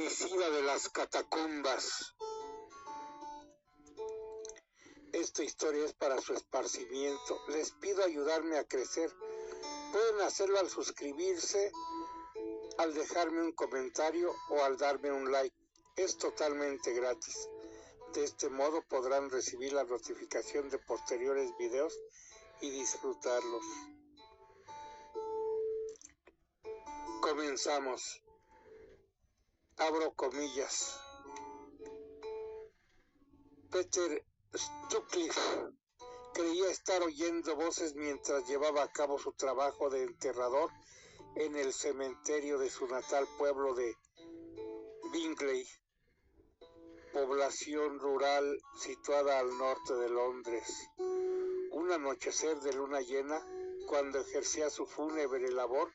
homicida de las catacumbas. Esta historia es para su esparcimiento. Les pido ayudarme a crecer. Pueden hacerlo al suscribirse, al dejarme un comentario o al darme un like. Es totalmente gratis. De este modo podrán recibir la notificación de posteriores videos y disfrutarlos. Comenzamos. Abro comillas. Peter Sutcliffe creía estar oyendo voces mientras llevaba a cabo su trabajo de enterrador en el cementerio de su natal pueblo de Bingley, población rural situada al norte de Londres. Un anochecer de luna llena, cuando ejercía su fúnebre labor,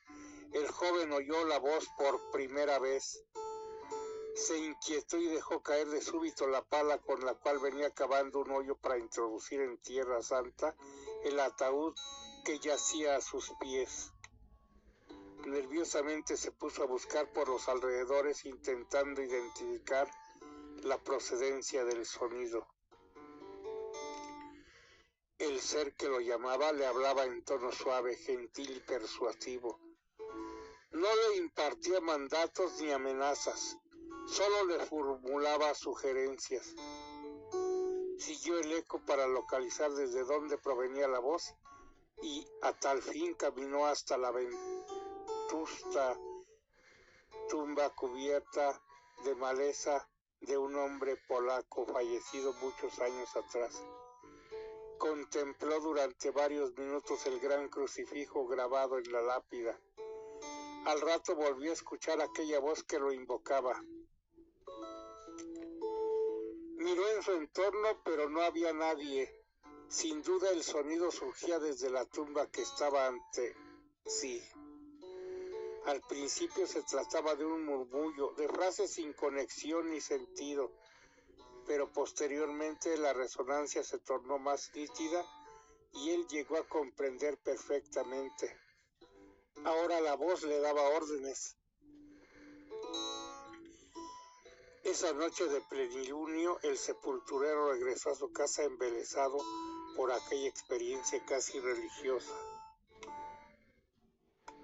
el joven oyó la voz por primera vez. Se inquietó y dejó caer de súbito la pala con la cual venía cavando un hoyo para introducir en Tierra Santa el ataúd que yacía a sus pies. Nerviosamente se puso a buscar por los alrededores intentando identificar la procedencia del sonido. El ser que lo llamaba le hablaba en tono suave, gentil y persuasivo. No le impartía mandatos ni amenazas, solo le formulaba sugerencias. Siguió el eco para localizar desde dónde provenía la voz y a tal fin caminó hasta la vetusta tumba cubierta de maleza de un hombre polaco fallecido muchos años atrás. Contempló durante varios minutos el gran crucifijo grabado en la lápida. Al rato volvió a escuchar aquella voz que lo invocaba. Miró en su entorno, pero no había nadie. Sin duda el sonido surgía desde la tumba que estaba ante sí. Al principio se trataba de un murmullo, de frases sin conexión ni sentido, pero posteriormente la resonancia se tornó más nítida y él llegó a comprender perfectamente. Ahora la voz le daba órdenes. Esa noche de plenilunio, el sepulturero regresó a su casa embelesado por aquella experiencia casi religiosa.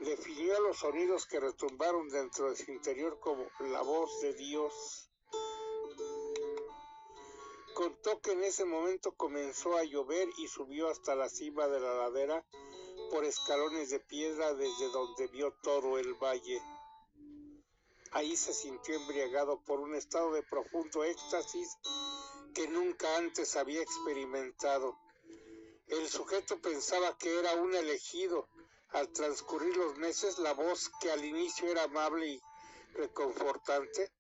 Definió los sonidos que retumbaron dentro de su interior como la voz de Dios. Contó que en ese momento comenzó a llover y subió hasta la cima de la ladera por escalones de piedra desde donde vio todo el valle. Ahí se sintió embriagado por un estado de profundo éxtasis que nunca antes había experimentado. El sujeto pensaba que era un elegido. Al transcurrir los meses, la voz, que al inicio era amable y reconfortante,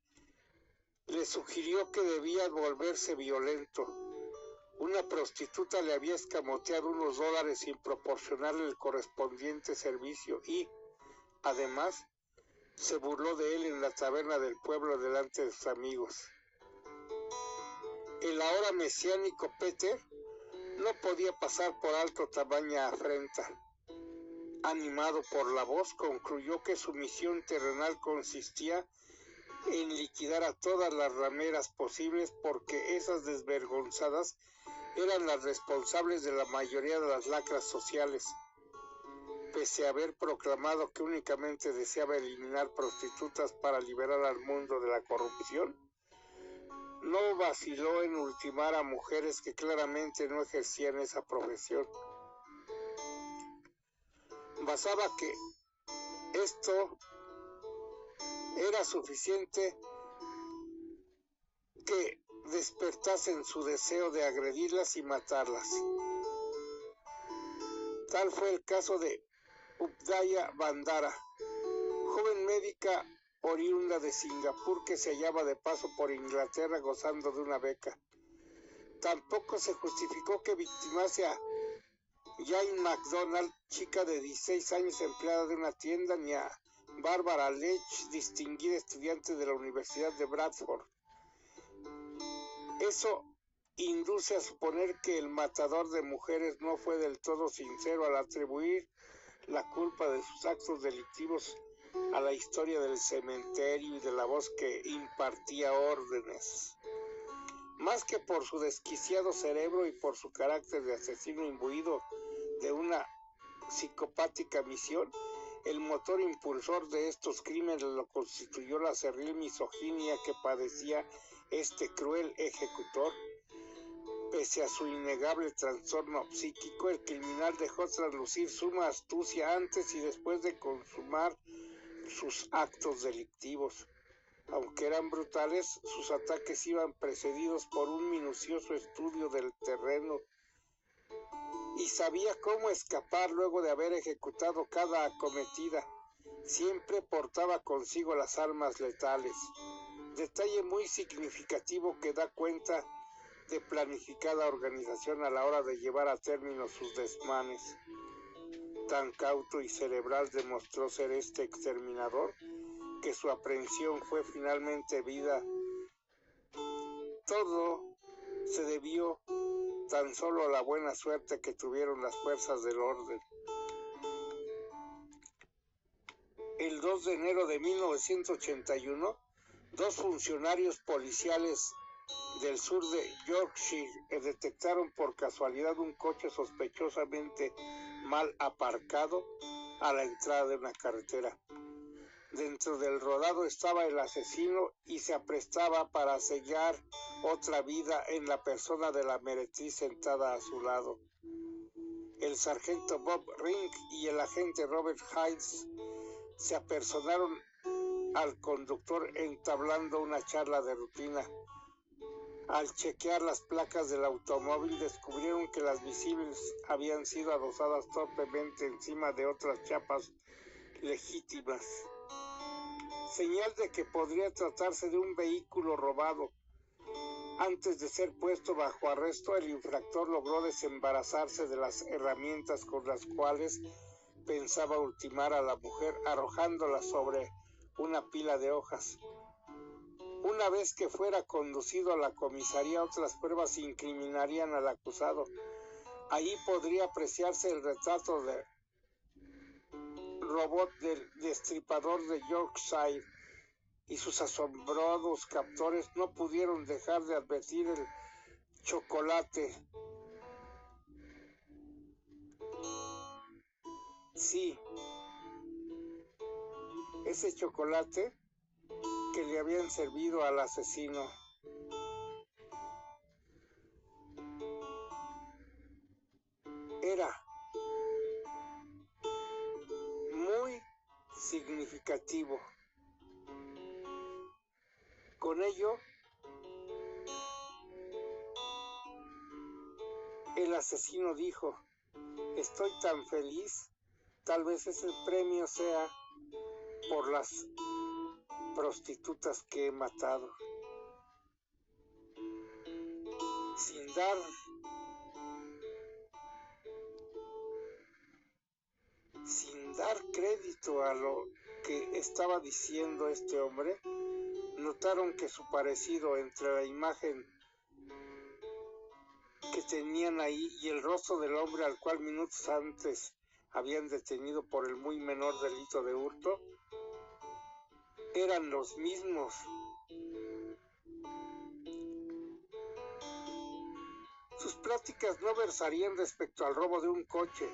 le sugirió que debía volverse violento. Una prostituta le había escamoteado unos dólares sin proporcionarle el correspondiente servicio y, además, se burló de él en la taberna del pueblo delante de sus amigos. El ahora mesiánico Peter no podía pasar por alto tamaña afrenta. Animado por la voz, concluyó que su misión terrenal consistía en liquidar a todas las rameras posibles porque esas desvergonzadas eran las responsables de la mayoría de las lacras sociales. Pese a haber proclamado que únicamente deseaba eliminar prostitutas para liberar al mundo de la corrupción, no vaciló en ultimar a mujeres que claramente no ejercían esa profesión. Basaba que esto era suficiente que despertasen su deseo de agredirlas y matarlas. Tal fue el caso de Updaya Bandara, joven médica oriunda de Singapur que se hallaba de paso por Inglaterra gozando de una beca. Tampoco se justificó que victimase a Jane MacDonald, chica de 16 años empleada de una tienda, ni a Barbara Leach, distinguida estudiante de la Universidad de Bradford. Eso induce a suponer que el matador de mujeres no fue del todo sincero al atribuir la culpa de sus actos delictivos a la historia del cementerio y de la voz que impartía órdenes. Más que por su desquiciado cerebro y por su carácter de asesino imbuido de una psicopática misión, el motor impulsor de estos crímenes lo constituyó la cerril misoginia que padecía este cruel ejecutor. Pese a su innegable trastorno psíquico, el criminal dejó traslucir suma astucia antes y después de consumar sus actos delictivos. Aunque eran brutales, sus ataques iban precedidos por un minucioso estudio del terreno y sabía cómo escapar luego de haber ejecutado cada acometida. Siempre portaba consigo las armas letales, detalle muy significativo que da cuenta de planificada organización a la hora de llevar a término sus desmanes. Tan cauto y cerebral demostró ser este exterminador que su aprehensión fue finalmente vida. Todo se debió tan solo a la buena suerte que tuvieron las fuerzas del orden. El 2 de enero de 1981, dos funcionarios policiales del sur de Yorkshire detectaron por casualidad un coche sospechosamente mal aparcado a la entrada de una carretera. Dentro del rodado estaba el asesino y se aprestaba para sellar otra vida en la persona de la meretriz sentada a su lado. El sargento Bob Ring y el agente Robert Hines se apersonaron al conductor entablando una charla de rutina. Al chequear las placas del automóvil descubrieron que las visibles habían sido adosadas torpemente encima de otras chapas legítimas, señal de que podría tratarse de un vehículo robado. Antes de ser puesto bajo arresto, el infractor logró desembarazarse de las herramientas con las cuales pensaba ultimar a la mujer, arrojándola sobre una pila de hojas. Una vez que fuera conducido a la comisaría, otras pruebas incriminarían al acusado. Allí podría apreciarse el retrato de robot del destripador de Yorkshire, y sus asombrados captores no pudieron dejar de advertir el chocolate. Sí, ese chocolate que le habían servido al asesino. Era muy significativo. Con ello, el asesino dijo: estoy tan feliz, tal vez ese premio sea por las prostitutas que he matado. Sin dar crédito a lo que estaba diciendo este hombre, notaron que su parecido entre la imagen que tenían ahí y el rostro del hombre al cual minutos antes habían detenido por el muy menor delito de hurto eran los mismos. Sus pláticas no versarían respecto al robo de un coche.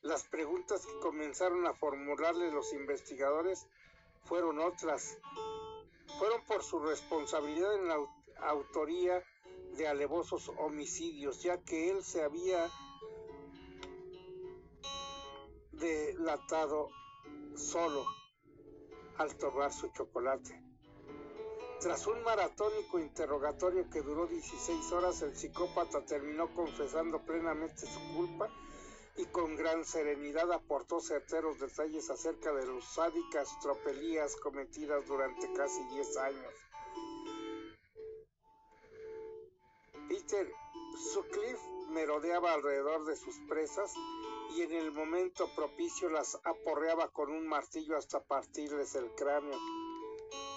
Las preguntas que comenzaron a formularle los investigadores fueron otras. Fueron por su responsabilidad en la autoría de alevosos homicidios, ya que él se había delatado solo al tomar su chocolate. Tras un maratónico interrogatorio que duró 16 horas, el psicópata terminó confesando plenamente su culpa y con gran serenidad aportó certeros detalles acerca de las sádicas tropelías cometidas durante casi 10 años. Peter Sutcliffe merodeaba alrededor de sus presas y en el momento propicio las aporreaba con un martillo hasta partirles el cráneo.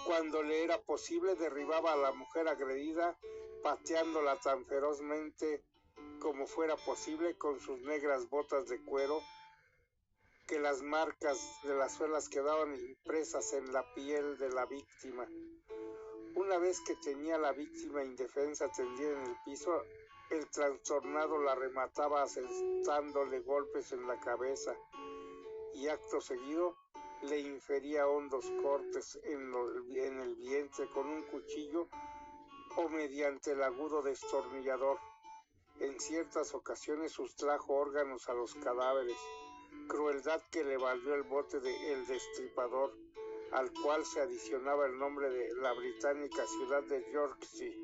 Cuando le era posible, derribaba a la mujer agredida, pateándola tan ferozmente como fuera posible con sus negras botas de cuero, que las marcas de las suelas quedaban impresas en la piel de la víctima. Una vez que tenía a la víctima indefensa tendida en el piso, el trastornado la remataba asestándole golpes en la cabeza y acto seguido le infería hondos cortes en el vientre con un cuchillo o mediante el agudo destornillador. En ciertas ocasiones sustrajo órganos a los cadáveres, crueldad que le valió el mote de El Destripador, al cual se adicionaba el nombre de la británica ciudad de Yorkshire,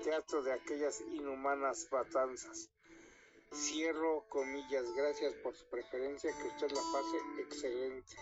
teatro de aquellas inhumanas matanzas. Cierro comillas. Gracias por su preferencia, que usted la pase excelente.